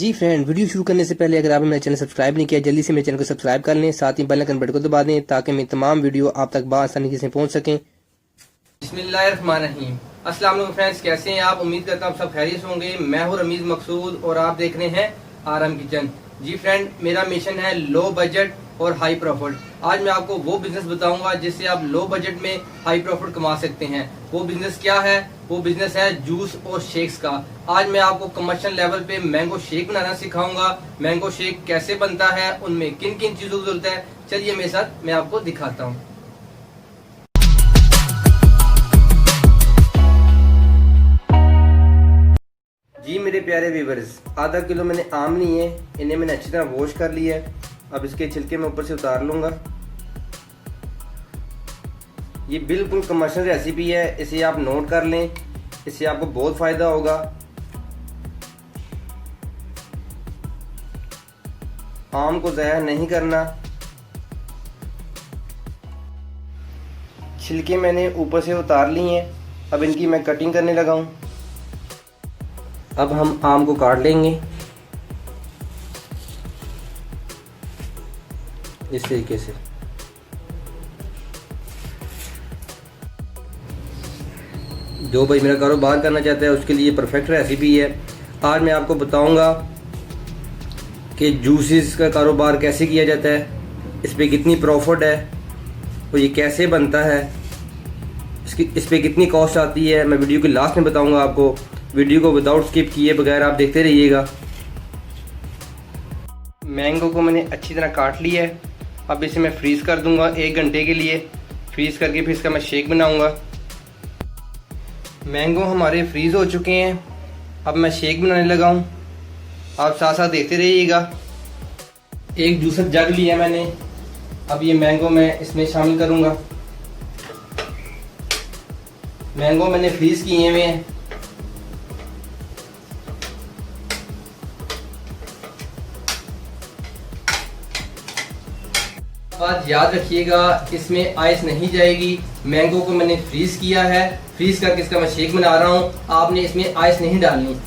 जी friend, video शुरू करने से पहले अगर आपने मेरा चैनल सब्सक्राइब नहीं किया, जल्दी से मेरे चैनल को सब्सक्राइब कर लें, साथ ही बेल आइकन बटन को दबा दें ताकि मेरी तमाम वीडियो आप तक बआसानी से पहुंच सकें। बिस्मिल्लाहिर्रहमानिर्रहीम। अस्सलाम वालेकुम फ्रेंड्स, कैसे हैं आप? उम्मीद करता हूं आप सब खैरियत से होंगे। मैं हूं रमीज मकसूद और आप देख रहे हैं आराम किचन। जी फ्रेंड, मेरा मिशन है लो बजट और हाई प्रॉफिट। आज मैं आपको वो बिजनेस बताऊंगा जिससे आप लो बजट में हाई प्रॉफिट कमा सकते हैं। वो बिजनेस क्या है? वो बिजनेस है जूस और शेक्स का। आज मैं आपको कमर्शियल लेवल पे मैंगो शेक बनाना सिखाऊंगा। मैंगो शेक कैसे बनता है, उनमें किन किन चीजों की जरूरत है, चलिए मेरे साथ मैं आपको दिखाता हूँ। जी मेरे प्यारे व्यूअर्स, आधा किलो मैंने आम लिए हैं। इन्हें मैंने अच्छी तरह वॉश कर लिया है। अब इसके छिलके मैं ऊपर से उतार लूंगा। ये बिल्कुल कमर्शियल रेसिपी है, इसे आप नोट कर लें, इससे आपको बहुत फायदा होगा। आम को ज़ाया नहीं करना। छिलके मैंने ऊपर से उतार लिए हैं। अब इनकी मैं कटिंग करने लगा हूं। अब हम आम को काट लेंगे इस तरीके से। जो भाई मेरा कारोबार करना चाहता है उसके लिए परफेक्ट रेसिपी है। आज मैं आपको बताऊंगा कि जूसेस का कारोबार कैसे किया जाता है, इस पे कितनी प्रॉफिट है और ये कैसे बनता है, इस पे कितनी कॉस्ट आती है। मैं वीडियो के लास्ट में बताऊंगा आपको। वीडियो को विदाउट स्किप किए बगैर आप देखते रहिएगा। मैंगो को मैंने अच्छी तरह काट लिया है। अब इसे मैं फ्रीज़ कर दूंगा 1 घंटे के लिए। फ्रीज़ करके फिर इसका मैं शेक बनाऊंगा। मैंगो हमारे फ्रीज़ हो चुके हैं। अब मैं शेक बनाने लगा हूँ, आप साथ साथ देखते रहिएगा। एक जूसर जग लिया मैंने। अब ये मैंगो मैं इसमें शामिल करूँगा। मैंगो मैंने फ्रीज़ किए हुए हैं। बात याद रखिएगा, इसमें आइस नहीं जाएगी। मैंगो को मैंने फ्रीज किया है, फ्रीज करके इसका मैं शेक बना रहा हूँ। आपने इसमें आइस नहीं डालनी।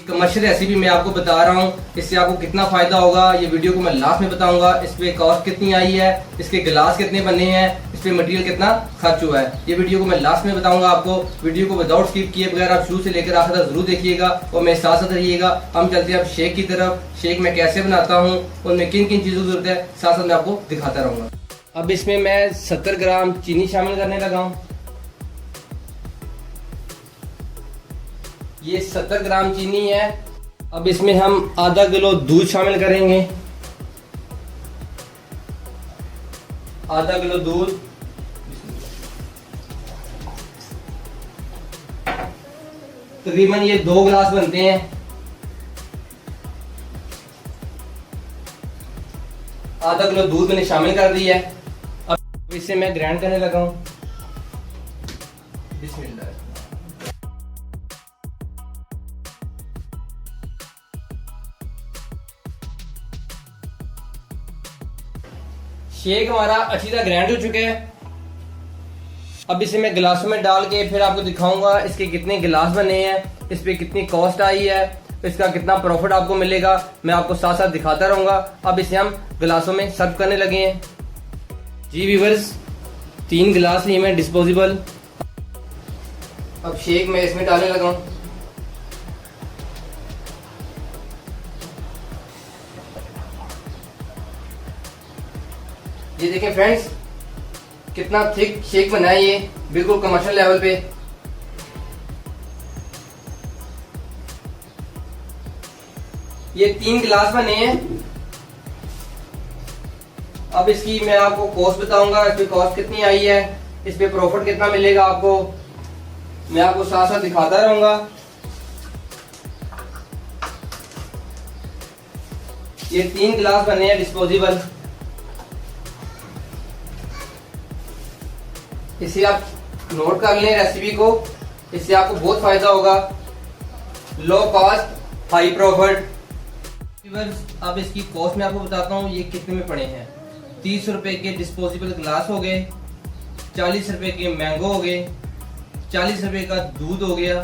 कमर्शियल रेसिपी मैं आपको बता रहा हूँ, इससे आपको कितना फायदा होगा ये वीडियो को मैं लास्ट में बताऊंगा। इस पे कॉस्ट कितनी आई है, इसके गिलास कितने बने हैं, इस पे मटेरियल कितना खर्च हुआ है, ये वीडियो को मैं लास्ट में बताऊंगा आपको। वीडियो को विदाउट स्किप किए बगैर आप शुरू से लेकर आखिर तक जरूर देखिएगा और मेरे साथ साथ रहिएगा। हम चलते हैं अब शेक की तरफ। शेक मैं कैसे बनाता हूँ, उनमें किन किन चीजों की जरूरत है, साथ साथ मैं आपको दिखाता रहूंगा। अब इसमें मैं 70 ग्राम चीनी शामिल करने लगा हूँ। ये 70 ग्राम चीनी है। अब इसमें हम आधा किलो दूध शामिल करेंगे। आधा किलो दूध। तकरीबन ये 2 गिलास बनते हैं। आधा किलो दूध मैंने शामिल कर दिया है। अब इसे मैं ग्राइंड करने लगा हूं। बिस्मिल्लाह। शेक हमारा अच्छी तरह ग्राइंड हो चुके हैं। अब इसे मैं गिलासों में डाल के फिर आपको दिखाऊंगा इसके कितने गिलास बने हैं, इस पे कितनी कॉस्ट आई है, इसका कितना प्रॉफिट आपको मिलेगा, मैं आपको साथ साथ दिखाता रहूंगा। अब इसे हम गिलासों में सर्व करने लगे हैं। जी व्यूअर्स, 3 गिलास लिए मैं डिस्पोजेबल। अब शेक मैं इसमें डालने लगा हूं। ये देखें फ्रेंड्स, कितना थिक शेक बना है, ये बिल्कुल कमर्शियल लेवल पे। ये 3 गिलास बने हैं। अब इसकी मैं आपको कॉस्ट बताऊंगा, इस पे कॉस्ट कितनी आई है, इस पे प्रॉफिट कितना मिलेगा आपको, मैं आपको साथ साथ दिखाता रहूंगा। ये 3 गिलास बने हैं डिस्पोजेबल। इसे आप नोट कर लें रेसिपी को, इससे आपको बहुत फायदा होगा। Low cost high profit. अब इसकी कॉस्ट मैं आपको बताता हूँ ये कितने में पड़े हैं। 30 रुपए के डिस्पोजेबल गिलास हो गए, 40 रुपए के मैंगो हो गए, 40 रुपए का दूध हो गया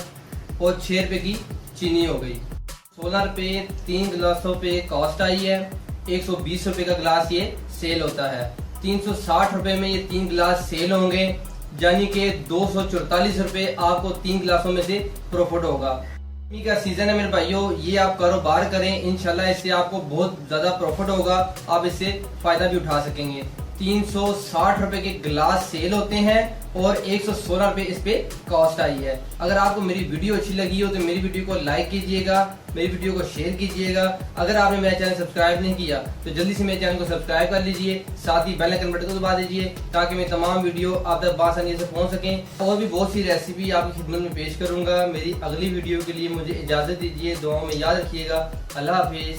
और 6 रुपए की चीनी हो गई। 16 रुपये 3 गिलासों पे कॉस्ट आई है। 120 रुपये का गिलास ये सेल होता है। 360 रुपये में ये 3 गिलास सेल होंगे, यानी कि 244 रुपये आपको 3 गिलासों में से प्रॉफिट होगा। गर्मी का सीजन है मेरे भाइयों, ये आप कारोबार करें, इंशाल्लाह इससे आपको बहुत ज्यादा प्रॉफिट होगा, आप इससे फायदा भी उठा सकेंगे। 360 रुपए के गिलास सेल होते हैं और 116 रुपए इस पे कॉस्ट आई है। अगर आपको मेरी वीडियो अच्छी लगी हो तो मेरी वीडियो को लाइक कीजिएगा, मेरी वीडियो को शेयर कीजिएगा। अगर आपने मेरा चैनल सब्सक्राइब नहीं किया तो जल्दी से मेरे चैनल को सब्सक्राइब कर लीजिए, साथ ही बेल आइकन बटन को दबा दीजिए ताकि मैं तमाम वीडियो आप तक आसानी से पहुंच सकें। और भी बहुत सी रेसिपी आपकी खिदमत में पेश करूंगा। मेरी अगली वीडियो के लिए मुझे इजाजत दीजिए, दुआओं में याद रखिएगा। अल्लाह हाफिज।